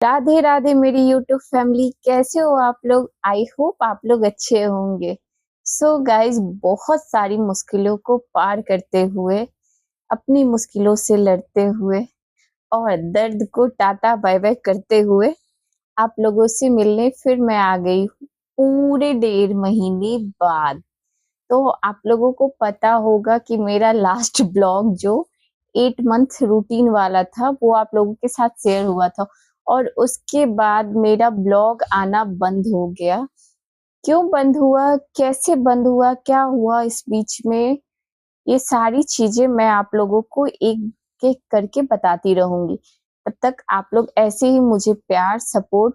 राधे राधे मेरी YouTube family, कैसे हो आप लोग? आई होप आप लोग अच्छे होंगे। सो गाइज, बहुत सारी मुश्किलों को पार करते हुए, अपनी मुश्किलों से लड़ते हुए और दर्द को टाटा बाय बाय करते हुए आप लोगों से मिलने फिर मैं आ गई हूँ, पूरे 1.5 महीने बाद। तो आप लोगों को पता होगा कि मेरा लास्ट ब्लॉग जो 8 मंथ रूटीन वाला था वो आप लोगों के साथ शेयर हुआ था, और उसके बाद मेरा ब्लॉग आना बंद हो गया। क्यों बंद हुआ, कैसे बंद हुआ, क्या हुआ इस बीच में, ये सारी चीजें मैं आप लोगों को एक एक करके बताती रहूंगी। तब तक आप लोग ऐसे ही मुझे प्यार सपोर्ट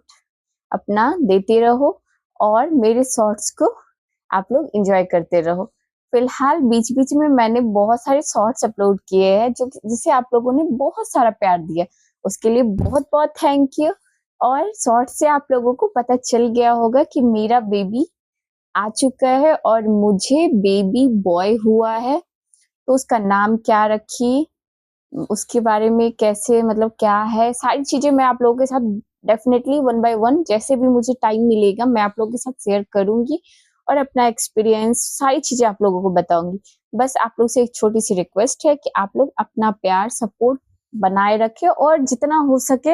अपना देते रहो और मेरे शॉर्ट्स को आप लोग एंजॉय करते रहो। फिलहाल बीच-बीच में मैंने बहुत सारे शॉर्ट्स अपलोड किए हैं जो जिसे आप लोगों ने बहुत सारा प्यार दिया। उसके लिए बहुत-बहुत थैंक यू। और शॉर्ट्स से आप लोगों को पता चल गया होगा कि मेरा बेबी आ चुका है और मुझे बेबी बॉय हुआ है। तो उसका नाम क्या रखी, उसके बारे में कैसे, मतलब क्या है, सारी चीज़ें मैं आप लोगों के साथ डेफ़िनेटली वन बाय वन जैसे भी मुझे टाइम मिलेगा मैं आप लोगों के साथ शेयर करूँगी और अपना एक्सपीरियंस सारी चीज़ें आप लोगों को बताऊँगी। बस आप लोग से एक छोटी-सी रिक्वेस्ट है कि आप लोग अपना प्यार, सपोर्ट बनाए रखें और जितना हो सके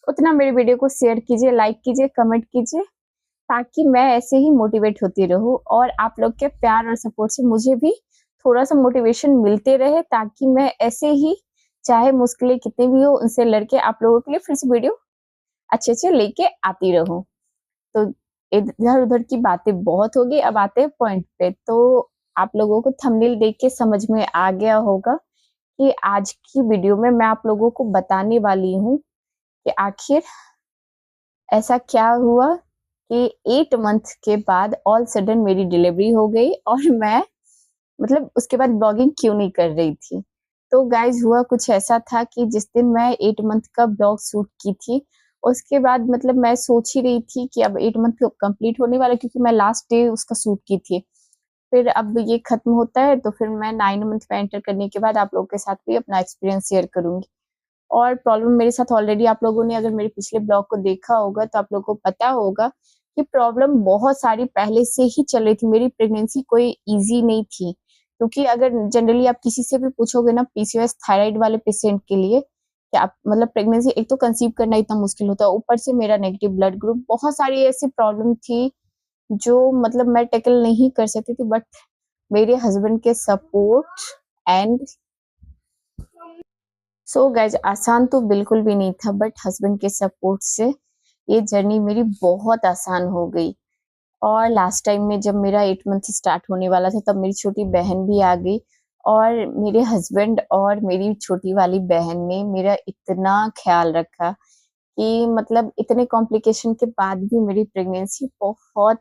उतना मेरी वीडियो को शेयर कीजिए, लाइक कीजिए, कमेंट कीजिए, ताकि मैं ऐसे ही मोटिवेट होती रहूँ और आप लोग के प्यार और सपोर्ट से मुझे भी थोड़ा-सा मोटिवेशन मिलते रहे, ताकि मैं ऐसे ही चाहे मुश्किलें कितनी भी हो उनसे लड़के आप लोगों के लिए फिर से वीडियो अच्छे-अच्छे लेके आती रहूँ। तो इधर-उधर की बातें बहुत हो गई, अब आते हैं पॉइंट पे। तो आप लोगों को थंबनेल देख के समझ में आ गया होगा कि आज की वीडियो में मैं आप लोगों को बताने वाली हूँ कि आखिर ऐसा क्या हुआ कि 8 मंथ के बाद ऑल सडन मेरी डिलीवरी हो गई और मैं, मतलब उसके बाद ब्लॉगिंग क्यों नहीं कर रही थी। तो गाइज़, हुआ कुछ ऐसा था कि जिस दिन मैं 8 मंथ का ब्लॉग शूट की थी, उसके बाद मतलब मैं सोच ही रही थी कि अब 8 मंथ कंप्लीट होने वाला है, क्योंकि मैं लास्ट डे उसका शूट की थी। फिर अब ये खत्म होता है तो फिर मैं 9 मंथ में एंटर करने के बाद आप लोगों के साथ भी अपना एक्सपीरियंस शेयर करूँगी। और प्रॉब्लम मेरे साथ ऑलरेडी आप लोगों ने अगर मेरे पिछले ब्लॉग को देखा होगा तो आप लोगों को पता होगा कि प्रॉब्लम बहुत सारी पहले से ही चल रही थी। मेरी प्रेगनेंसी कोई ईज़ी नहीं थी, क्योंकि अगर जनरली आप किसी से भी पूछोगे ना पीसीओएस थायराइड वाले पेशेंट के लिए कि आप, मतलब प्रेगनेंसी एक तो कंसीव करना इतना मुश्किल होता है, ऊपर से मेरा नेगेटिव ब्लड ग्रुप, बहुत सारी ऐसी प्रॉब्लम थी जो मतलब मैं टैकल नहीं कर सकती थी, बट मेरे हस्बैंड के सपोर्ट एंड सो गाइज, आसान तो बिल्कुल भी नहीं था, बट हस्बैंड के सपोर्ट से ये जर्नी मेरी बहुत आसान हो गई। और लास्ट टाइम में जब मेरा 8 मंथ स्टार्ट होने वाला था तब मेरी छोटी बहन भी आ गई, और मेरे हस्बैंड और मेरी छोटी वाली बहन ने मेरा इतना ख्याल रखा कि मतलब इतने कॉम्प्लिकेशन के बाद भी मेरी प्रेगनेंसी बहुत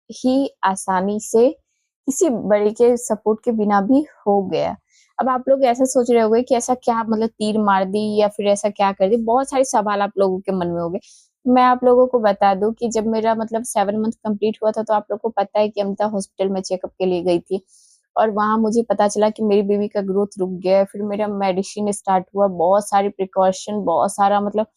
ही आसानी से किसी बड़े के सपोर्ट के बिना भी हो गया। अब आप लोग ऐसा सोच रहे होंगे कि ऐसा क्या, मतलब तीर मार दी या फिर ऐसा क्या कर दी? बहुत सारे सवाल आप लोगों के मन में होंगे। मैं आप लोगों को बता दूँ कि जब मेरा मतलब 7 मंथ कंप्लीट हुआ था तो आप लोगों को पता है कि अमृता हॉस्पिटल में चेकअप के लिए गई थी, और वहाँ मुझे पता चला कि मेरी बेबी का ग्रोथ रुक गया है। फिर मेरा मेडिसिन स्टार्ट हुआ, बहुत सारी प्रिकॉशन, बहुत सारा मतलब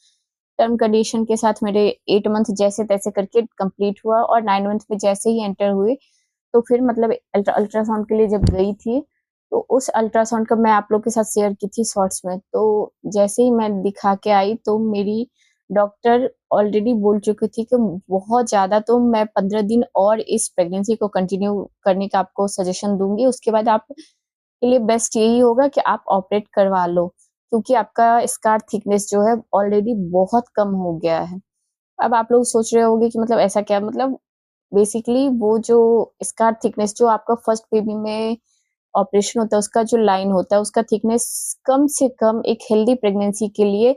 टर्म कंडीशन के साथ मेरे 8 मंथ जैसे-तैसे करके कंप्लीट हुआ, और 9 मंथ में जैसे ही एंटर हुए तो फिर मतलब अल्ट्रासाउंड के लिए जब गई थी, तो उस अल्ट्रासाउंड का मैं आप लोग के साथ शेयर की थी शॉर्ट्स में। तो जैसे ही मैं दिखा के आई तो मेरी डॉक्टर ऑलरेडी बोल चुकी थी कि बहुत ज़्यादा तो मैं 15 दिन और इस प्रेगनेंसी को कंटिन्यू करने का आपको सजेशन दूँगी। उसके बाद आप के लिए बेस्ट यही होगा कि आप ऑपरेट करवा लो, क्योंकि आपका स्कार थिकनेस जो है ऑलरेडी बहुत कम हो गया है। अब आप लोग सोच रहे होंगे कि मतलब ऐसा क्या, मतलब बेसिकली वो जो स्कार थिकनेस जो आपका फर्स्ट बेबी में ऑपरेशन होता है उसका जो लाइन होता है उसका थिकनेस कम से कम एक हेल्दी प्रेगनेंसी के लिए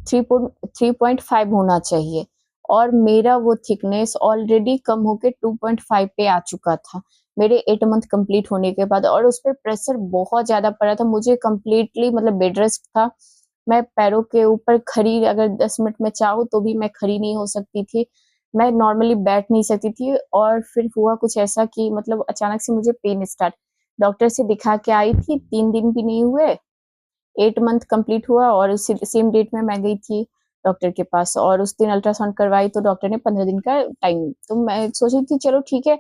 3.5 होना चाहिए, और मेरा वो थिकनेस ऑलरेडी कम होके 2.5 पे आ चुका था मेरे 8 मंथ कंप्लीट होने के बाद, और उस पे प्रेशर बहुत ज़्यादा पड़ा था। मुझे कंप्लीटली मतलब बेड रेस्ट था। मैं पैरों के ऊपर खड़ी अगर 10 मिनट में चाहूँ तो भी मैं खड़ी नहीं हो सकती थी। मैं नॉर्मली बैठ नहीं सकती थी, और फिर हुआ कुछ ऐसा कि मतलब अचानक से मुझे पेन स्टार्ट, डॉक्टर से दिखा के आई थी, 3 दिन भी नहीं हुए 8 मंथ कंप्लीट हुआ और उसी सेम डेट में मैं गई थी डॉक्टर के पास, और उस दिन अल्ट्रासाउंड करवाई तो डॉक्टर ने 15 दिन का टाइम, तो मैं सोची थी चलो ठीक है,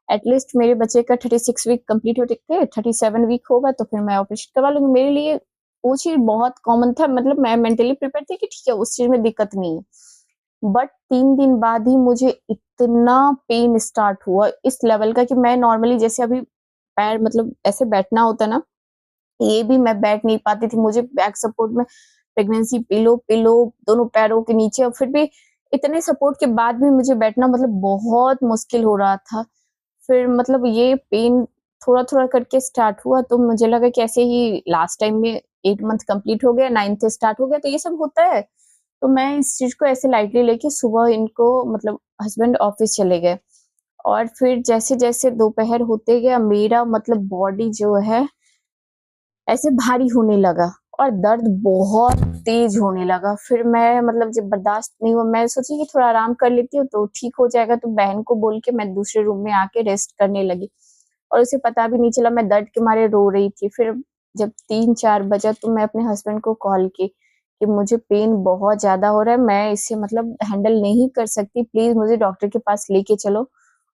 एटलीस्ट मेरे बच्चे का 36 वीक कंप्लीट हो चुके हैं, 37 वीक होगा तो फिर मैं ऑपरेशन करवा लूँगी। मेरे लिए वो चीज़ बहुत कॉमन था, मतलब मैं मेंटली प्रिपेयर थी कि ठीक है, उस चीज़ में दिक्कत नहीं है। बट 3 दिन बाद ही मुझे इतना पेन स्टार्ट हुआ इस लेवल का कि मैं नॉर्मली जैसे अभी पैर मतलब ऐसे बैठना होता ना, ये भी मैं बैठ नहीं पाती थी। मुझे बैक सपोर्ट में प्रेगनेंसी पिलो पिलो दोनों पैरों के नीचे, और फिर भी इतने सपोर्ट के बाद भी मुझे बैठना मतलब बहुत मुश्किल हो रहा था। फिर मतलब ये पेन थोड़ा-थोड़ा करके स्टार्ट हुआ, तो मुझे लगा कि ऐसे ही लास्ट टाइम में 8 मंथ कंप्लीट हो गया, 9th स्टार्ट हो गया, तो ये सब होता है। तो मैं इस चीज़ को ऐसे लाइटली लेके सुबह इनको मतलब हस्बैंड ऑफ़िस चले गए, और फिर जैसे-जैसे दोपहर होते गया मेरा मतलब बॉडी जो है ऐसे भारी होने लगा और दर्द बहुत तेज होने लगा। फिर मैं मतलब जब बर्दाश्त नहीं हुआ, मैं सोची कि थोड़ा आराम कर लेती हूँ तो ठीक हो जाएगा, तो बहन को बोल के मैं दूसरे रूम में आके रेस्ट करने लगी, और उसे पता भी नहीं चला मैं दर्द के मारे रो रही थी। फिर जब 3-4 बजा तो मैं अपने हस्बैंड को कॉल की कि मुझे पेन बहुत ज़्यादा हो रहा है, मैं इसे मतलब हैंडल नहीं कर सकती, प्लीज़ मुझे डॉक्टर के पास लेके चलो।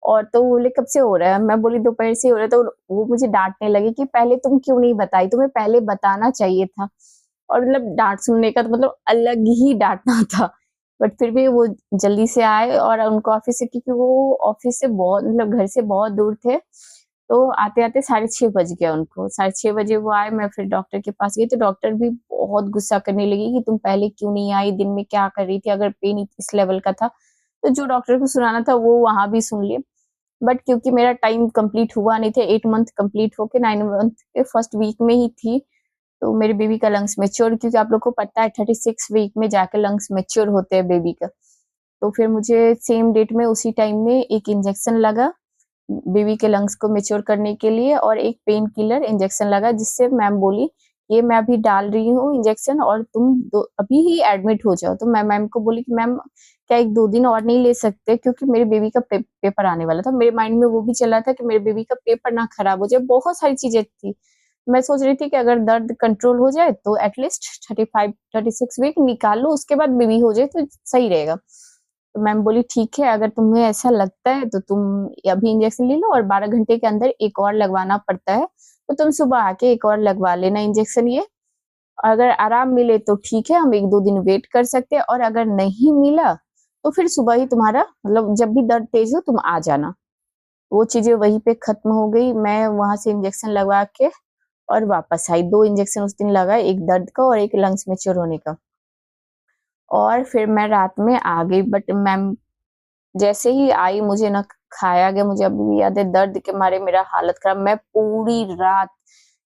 और तो वो बोले, "कब से हो रहा है?" मैं बोली, "दोपहर से हो रहा है।" तो वो मुझे डाँटने लगे कि, "पहले तुम क्यों नहीं बताई? तुम्हें पहले बताना चाहिए था।" और मतलब डाँट सुनने का तो मतलब अलग ही डाँटना था। बट फिर भी वो जल्दी से आए, और उनको ऑफ़िस से, क्योंकि वो ऑफ़िस से बहुत मतलब घर से बहुत दूर थे, तो आते-आते 6:30 बज गया उनको। 6:30 बजे वो आए, मैं फिर डॉक्टर के पास गई, तो डॉक्टर भी बहुत गुस्सा करने लगी कि, "तुम पहले क्यों नहीं आई? दिन में क्या कर रही थी? अगर पेन इस लेवल का था।" तो जो डॉक्टर को सुनाना था वो वहाँ भी सुन लिए। बट क्योंकि मेरा टाइम कंप्लीट हुआ नहीं था, 8 मंथ कंप्लीट होके 9 मंथ के फर्स्ट वीक में ही थी, तो मेरे बेबी का लंग्स मैच्योर, क्योंकि आप लोग को पता है 36 वीक में जाके लंग्स मैच्योर होते हैं बेबी का। तो फिर मुझे सेम डेट में उसी टाइम में एक इंजेक्शन लगा, बेबी के लंग्स को मैच्योर करने के लिए, और एक पेन किलर इंजेक्शन लगा, जिससे मैम बोली, "ये मैं अभी डाल रही हूँ इंजेक्शन और तुम दो अभी ही एडमिट हो जाओ।" तो मैं मैम को बोली कि, "मैम क्या 1-2 दिन और नहीं ले सकते?" क्योंकि मेरे बेबी का पेपर आने वाला था। मेरे माइंड में वो भी चल रहा था कि मेरे बेबी का पेपर ना खराब हो जाए, बहुत सारी चीज़ें थी। मैं सोच रही थी कि अगर दर्द कंट्रोल हो जाए तो एटलीस्ट 35-36 वीक निकाल लो, उसके बाद बेबी हो जाए तो सही रहेगा। तो मैम बोली, "ठीक है, अगर तुम्हें ऐसा लगता है तो तुम अभी इंजेक्शन ले लो, और 12 घंटे के अंदर एक और लगवाना पड़ता है, तो तुम सुबह आके एक और लगवा लेना इंजेक्शन ये। अगर आराम मिले तो ठीक है, हम 1-2 दिन वेट कर सकते हैं, और अगर नहीं मिला, तो फिर सुबह ही तुम्हारा मतलब जब भी दर्द तेज़ हो तुम आ जाना।" वो चीज़ें वहीं पे खत्म हो गई। मैं वहाँ से इंजेक्शन लगवा के और वापस आई। 2 इंजेक्शन उस दिन लगाए, एक दर्द का और एक लंग्स मैच्योर होने का। और फिर मैं रात में आ गई, बट मैम जैसे ही आई मुझे ना खाया गया, मुझे अभी भी याद है, दर्द के मारे मेरा हालत खराब। मैं पूरी रात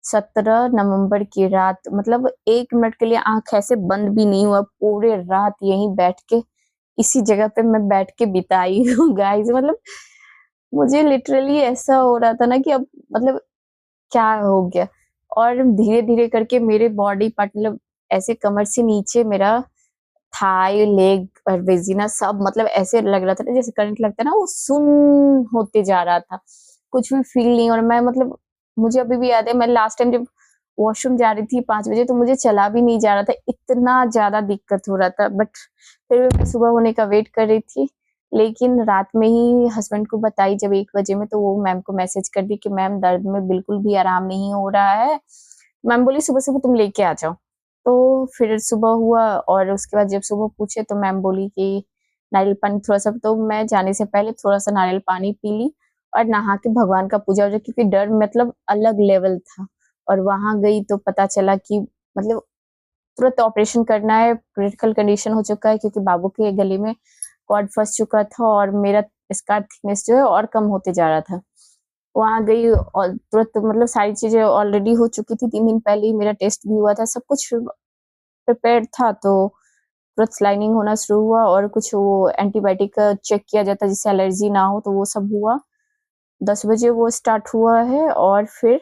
17 नवंबर की रात मतलब 1 मिनट के लिए आँख ऐसे बंद भी नहीं हुआ, पूरे रात यहीं बैठ के इसी जगह पे मैं बैठ के बिताई हूँ गाइस। मतलब मुझे लिटरली ऐसा हो रहा था ना कि अब मतलब क्या हो गया? और धीरे-धीरे करके मेरे बॉडी पार्ट मतलब ऐसे कमर से नीचे मेरा थाई, लेग और वेजिना सब मतलब ऐसे लग रहा था ना जैसे करंट लगता है ना, वो सुन्न होते जा रहा था। कुछ भी फ़ील नहीं, और मैं मतलब मुझे अभी भी याद है, मैं लास्ट टाइम जब वॉशरूम जा रही थी 5 बजे, तो मुझे चला भी नहीं जा रहा था, इतना ज़्यादा दिक्कत हो रहा था। बट फिर भी मैं सुबह होने का वेट कर रही थी। लेकिन रात में ही हस्बैंड को बताई जब 1 बजे में, तो वो मैम को मैसेज कर दी कि मैम दर्द में बिल्कुल भी आराम नहीं हो रहा है। मैम बोली सुबह-सुबह तुम लेके आ जाओ। तो फिर सुबह हुआ, और उसके बाद जब सुबह पूछे तो मैम बोली कि नारियल पानी थोड़ा-सा, तो मैं जाने से पहले थोड़ा-सा नारियल पानी पी ली और नहा के भगवान का पूजा-वूजा, क्योंकि डर मतलब अलग लेवल था। और वहाँ गई तो पता चला कि मतलब तुरंत ऑपरेशन करना है, क्रिटिकल कंडीशन हो चुका है, क्योंकि बाबू के गले में कॉर्ड फँस चुका था और मेरा स्कार थिकनेस जो है और कम होते जा रहा था। वहाँ गई और तुरंत मतलब सारी चीज़ें ऑलरेडी हो चुकी थी, 3 दिन पहले ही मेरा टेस्ट भी हुआ था, सब कुछ प्रिपेयर्ड था, तो तुरंत स्लाइनिंग होना शुरू हुआ, और कुछ वो एंटीबायोटिक का चेक किया जाता है जिससे एलर्जी ना हो, तो वो सब हुआ। 10 बजे वो स्टार्ट हुआ है, और फिर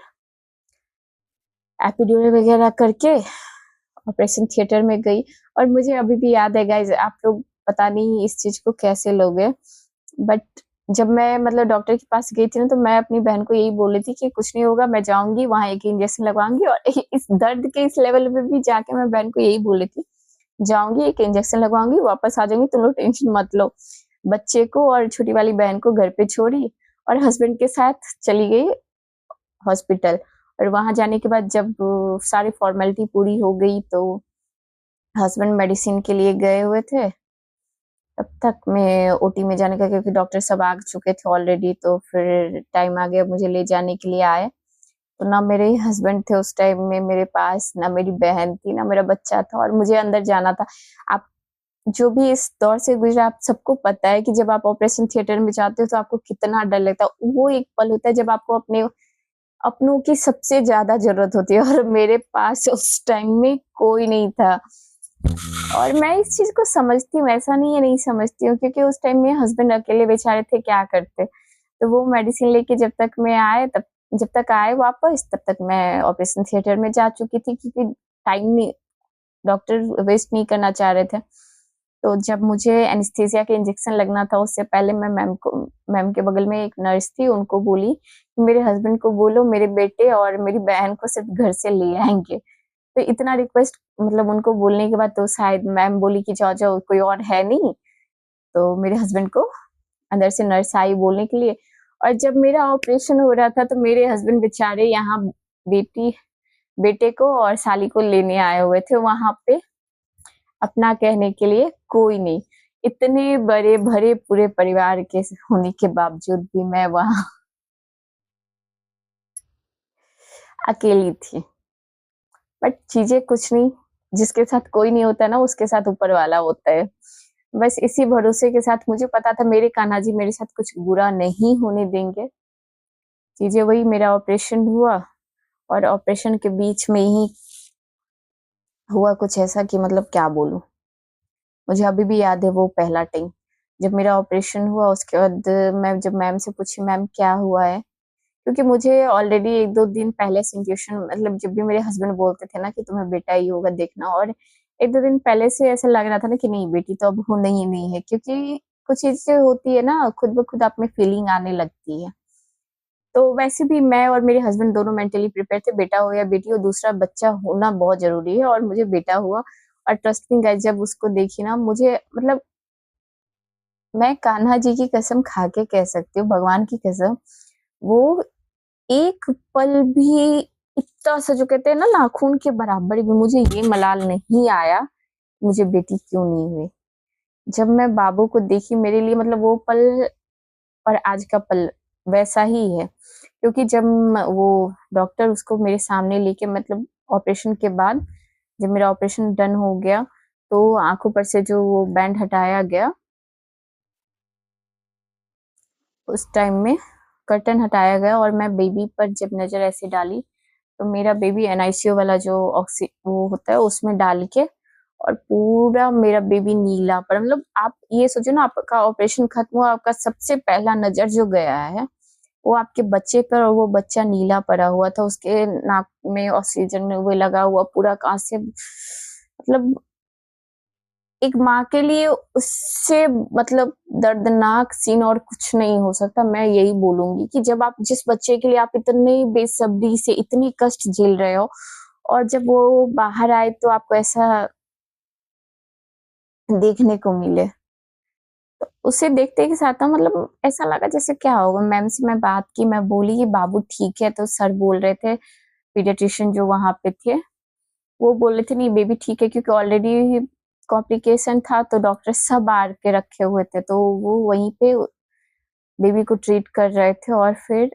एपिड्यूरल वगैरह करके ऑपरेशन थिएटर में गई। और मुझे अभी भी याद है गाइज़, आप लोग पता नहीं इस चीज़ को कैसे लोगे, बट जब मैं मतलब डॉक्टर के पास गई थी ना, तो मैं अपनी बहन को यही बोल रही थी कि कुछ नहीं होगा, मैं जाऊँगी वहाँ एक इंजेक्शन लगवाऊँगी, और इस दर्द के इस लेवल पे भी जाके मैं बहन को यही बोल रही थी जाऊँगी, एक इंजेक्शन लगवाऊँगी, वापस आ जाऊँगी, तुम लोग टेंशन मत लो। बच्चे को और छोटी वाली बहन को घर पे छोड़ी और हस्बैंड के साथ चली गई हॉस्पिटल। और वहाँ जाने के बाद जब सारी फॉर्मेलिटी पूरी हो गई तो हस्बैंड मेडिसिन के लिए गए हुए थे। तब तक मैं ओटी में जाने का, क्योंकि डॉक्टर सब आ चुके थे ऑलरेडी, तो फिर टाइम आ गया मुझे ले जाने के लिए आए। तो ना मेरे हस्बैंड थे उस टाइम में मेरे पास, ना मेरी बहन थी, ना मेरा बच्चा था और मुझे अंदर जाना था। आप जो भी इस दौर से गुज़रा, आप सबको पता है कि जब आप ऑपरेशन थिएटर में जाते हो तो आपको कितना डर लगता है। वो एक पल होता है जब आपको अपने अपनों की सबसे ज़्यादा ज़रूरत होती है और मेरे पास उस टाइम में कोई नहीं था। और मैं इस चीज़ को समझती हूँ, ऐसा नहीं है नहीं समझती हूँ, क्योंकि उस टाइम में हस्बैंड अकेले बेचारे थे, क्या करते। तो वो मेडिसिन लेके जब तक आए वापस, तब तक मैं ऑपरेशन थिएटर में जा चुकी थी, क्योंकि टाइम नहीं, डॉक्टर वेस्ट नहीं करना चाह रहे थे। तो जब मुझे एनेस्थीसिया के इंजेक्शन लगना था, उससे पहले मैं मैम के बगल में एक नर्स थी, उनको बोली कि मेरे हस्बैंड को बोलो मेरे बेटे और मेरी बहन को सिर्फ़ घर से ले आएँगे। तो इतना रिक्वेस्ट, मतलब उनको बोलने के बाद तो शायद मैम बोली कि जाओ, जाओ, कोई और है नहीं। तो मेरे हस्बैंड को अंदर से नर्स आई बोलने के लिए। और जब मेरा ऑपरेशन हो रहा था तो मेरे हस्बैंड बेचारे यहाँ बेटी बेटे को और साली को लेने आए हुए थे, वहाँ पे अपना कहने के लिए कोई नहीं। इतने बड़े भरे पूरे परिवार के होने के बावजूद भी मैं वहाँ अकेली थी। बट चीज़ें कुछ नहीं, जिसके साथ कोई नहीं होता ना, उसके साथ ऊपर वाला होता है। बस इसी भरोसे के साथ मुझे पता था मेरे कान्हा जी मेरे साथ कुछ बुरा नहीं होने देंगे। चीज़ें वही, मेरा ऑपरेशन हुआ और ऑपरेशन के बीच में ही हुआ कुछ ऐसा कि मतलब क्या बोलूँ। मुझे अभी भी याद है वो पहला टाइम, जब मेरा ऑपरेशन हुआ उसके बाद मैं जब मैम से पूछी मैम क्या हुआ है? क्योंकि मुझे ऑलरेडी 1-2 दिन पहले से इंट्यूशन, मतलब जब भी मेरे हस्बैंड बोलते थे ना कि तुम्हें बेटा ही होगा देखना, और 1-2 दिन पहले से ऐसा लग रहा था ना कि नहीं बेटी तो अब होना ही नहीं है, क्योंकि कुछ चीज़ें होती है ना खुद ब खुद आप में फीलिंग आने लगती है। तो वैसे भी मैं और मेरे हस्बैंड दोनों मेंटली प्रिपेयर थे, बेटा हो या बेटी हो, दूसरा बच्चा होना बहुत ज़रूरी है और मुझे बेटा हुआ। और ट्रस्ट मी गाइस, जब उसको देखी ना मुझे, मतलब मैं कान्हा जी की कसम खा के कह सकती हूँ, भगवान की कसम, वो एक पल भी इतना सा जो कहते हैं ना नाखून के बराबर भी मुझे ये मलाल नहीं आया, मुझे बेटी क्यों नहीं हुई। जब मैं बाबू को देखी मेरे लिए, मतलब वो पल और आज का पल वैसा ही है। क्योंकि जब वो डॉक्टर उसको मेरे सामने लेके, मतलब ऑपरेशन के बाद जब मेरा ऑपरेशन डन हो गया, तो आँखों पर से जो वो बैंड हटाया गया, उस टाइम में कर्टन हटाया गया और मैं बेबी पर जब नज़र ऐसे डाली, तो मेरा बेबी एनआईसीयू वाला जो वो होता है उसमें डाल के, और पूरा मेरा बेबी नीला पड़ा। मतलब आप ये सोचो ना, आपका ऑपरेशन खत्म हुआ, आपका सबसे पहला नज़र जो गया है, वो आपके बच्चे पर, और वो बच्चा नीला पड़ा हुआ था, उसके नाक में ऑक्सीजन वो लगा हुआ पूरा, कहाँ से, मतलब एक माँ के लिए उससे मतलब दर्दनाक सीन और कुछ नहीं हो सकता। मैं यही बोलूँगी कि जब आप जिस बच्चे के लिए आप इतनी बेसब्री से इतनी कष्ट झेल रहे हो और जब वो बाहर आए तो आपको ऐसा देखने को मिले, तो उसे देखते के साथ ना, मतलब ऐसा लगा जैसे क्या होगा। मैम से मैं बात की, मैं बोली कि बाबू ठीक है, तो सर बोल रहे थे, पीडियाट्रिशियन जो वहाँ पे थे, वो बोल रहे थे नहीं बेबी ठीक है, क्योंकि ऑलरेडी कॉम्प्लिकेशन था तो डॉक्टर सब आर के रखे हुए थे, तो वो वहीं पे बेबी को ट्रीट कर रहे थे। और फिर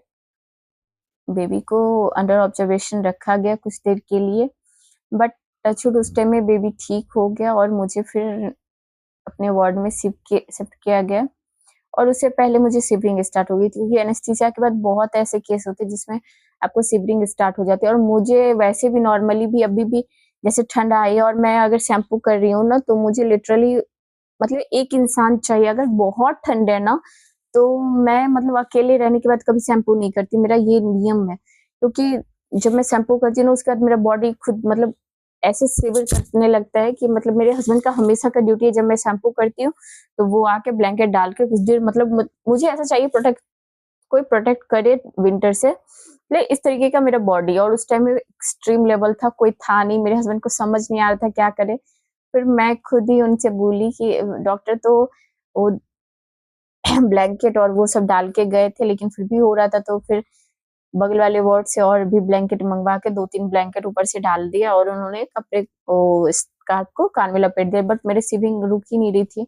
बेबी को अंडर ऑब्जर्वेशन रखा गया कुछ देर के लिए, बट टचवुड उस टाइम में बेबी ठीक हो गया और मुझे फिर अपने वार्ड में शिफ्ट किया गया। और उससे पहले मुझे शिवरिंग स्टार्ट हो गई थी, क्योंकि एनेस्थीसिया के बाद बहुत ऐसे केस होते हैं जिसमें आपको शिवरिंग स्टार्ट हो जाती है। और मुझे वैसे भी नॉर्मली भी अभी भी जैसे ठंड आई है और मैं अगर शैम्पू कर रही हूँ ना, तो मुझे लिटरली, मतलब एक इंसान चाहिए। अगर बहुत ठंड है ना, तो मैं मतलब अकेले रहने के बाद कभी शैम्पू नहीं करती, मेरा ये नियम है। क्योंकि जब मैं शैम्पू करती हूँ ना, उसके बाद मेरा बॉडी खुद मतलब ऐसे शिवर करने लगता है कि, मतलब मेरे हस्बैंड का हमेशा का ड्यूटी है, जब मैं शैम्पू करती हूँ, तो वो आके ब्लैंकेट डाल के कुछ देर, मतलब मुझे ऐसा चाहिए कोई प्रोटेक्ट करे विंटर से। इस तरीके का मेरा बॉडी, और उस टाइम में एक्सट्रीम लेवल था, कोई था नहीं, मेरे हस्बैंड को समझ नहीं आ रहा था क्या करे। फिर मैं खुद ही उनसे बोली कि डॉक्टर तो वो ब्लैंकेट और वो सब डाल के गए थे, लेकिन फिर भी हो रहा था, तो फिर बगल वाले वार्ड से और भी ब्लैंकेट मँगवा के 2-3 ब्लैंकेट ऊपर से डाल दिया और उन्होंने कपड़े को स्कार्फ को कान में लपेट दिया, बट मेरी सीविंग रुक ही नहीं रही थी।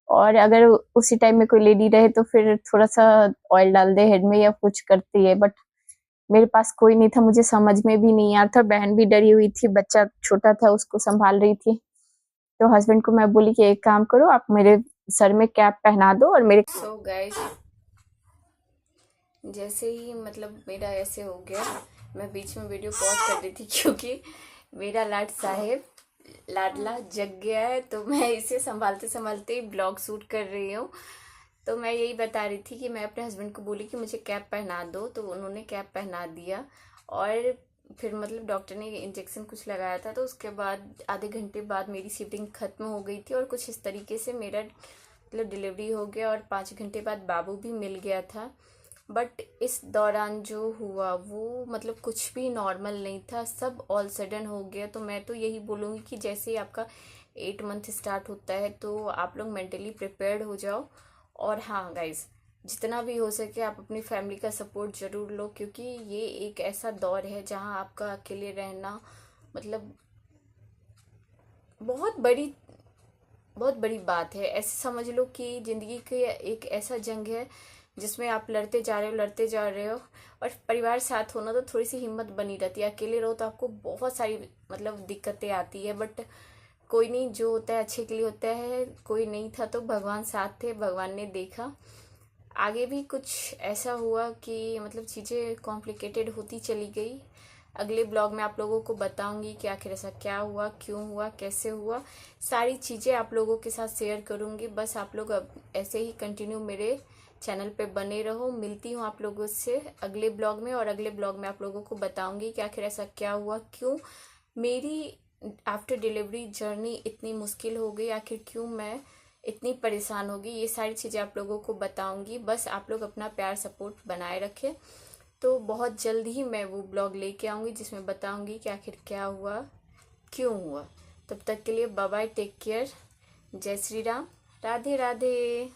और अगर उसी टाइम में कोई लेडी रहे तो फिर थोड़ा-सा ऑयल डाल दे हेड में या कुछ करती है, बट मेरे पास कोई नहीं था, मुझे समझ में भी नहीं आता था, बहन भी डरी हुई थी, बच्चा छोटा था उसको सँभाल रही थी। तो हस्बैंड को मैं बोली कि एक काम करो, आप मेरे सर में कैप पहना दो और मेरे सो गाइस, जैसे ही मतलब मेरा ऐसे हो गया, मैं बीच में वीडियो पॉज कर दी थी क्योंकि मेरा लाडला जग गया है, तो मैं इसे संभालते संभालते ही ब्लॉग शूट कर रही हूँ। तो मैं यही बता रही थी कि मैं अपने हस्बैंड को बोली कि मुझे कैप पहना दो, तो उन्होंने कैप पहना दिया। और फिर मतलब डॉक्टर ने इंजेक्शन कुछ लगाया था, तो उसके बाद आधे घंटे बाद मेरी शिफ्टिंग खत्म हो गई थी और कुछ इस तरीके से मेरा मतलब डिलीवरी हो गया और 5 घंटे बाद बाबू भी मिल गया था। बट इस दौरान जो हुआ वो मतलब कुछ भी नॉर्मल नहीं था, सब ऑल सडन हो गया। तो मैं तो यही बोलूँगी कि जैसे ही आपका 8 मंथ स्टार्ट होता है तो आप लोग मेंटली प्रिपेयर्ड हो जाओ। और हाँ गाइज, जितना भी हो सके आप अपनी फैमिली का सपोर्ट ज़रूर लो, क्योंकि ये एक ऐसा दौर है जहाँ आपका अकेले रहना मतलब बहुत बड़ी बात है। ऐसे समझ लो कि ज़िंदगी के एक ऐसा जंग है जिसमें आप लड़ते जा रहे हो। और परिवार साथ होना तो थोड़ी सी हिम्मत बनी रहती है, अकेले रहो तो आपको बहुत सारी मतलब दिक्कतें आती है। बट कोई नहीं, जो होता है अच्छे के लिए होता है। कोई नहीं था तो भगवान साथ थे, भगवान ने देखा। आगे भी कुछ ऐसा हुआ कि मतलब चीज़ें कॉम्प्लिकेटेड होती चली गई। अगले ब्लॉग में आप लोगों को बताऊंगी कि आखिर ऐसा क्या हुआ, क्यों हुआ, कैसे हुआ, सारी चीज़ें आप लोगों के साथ शेयर करूंगी। बस आप लोग अब ऐसे ही कंटिन्यू मेरे चैनल पे बने रहो। मिलती हूँ आप लोगों से अगले ब्लॉग में, और अगले ब्लॉग में आप लोगों को बताऊंगी कि आखिर ऐसा क्या हुआ, क्यों मेरी आफ्टर डिलीवरी जर्नी इतनी मुश्किल हो गई, आखिर क्यों मैं इतनी परेशान होगी। ये सारी चीज़ें आप लोगों को बताऊंगी। बस आप लोग अपना प्यार सपोर्ट बनाए रखें। तो बहुत जल्द ही मैं वो ब्लॉग लेके आऊँगी जिसमें बताऊंगी कि आखिर क्या हुआ, क्यों हुआ। तब तक के लिए बाय बाय, टेक केयर, जय श्री राम, राधे राधे।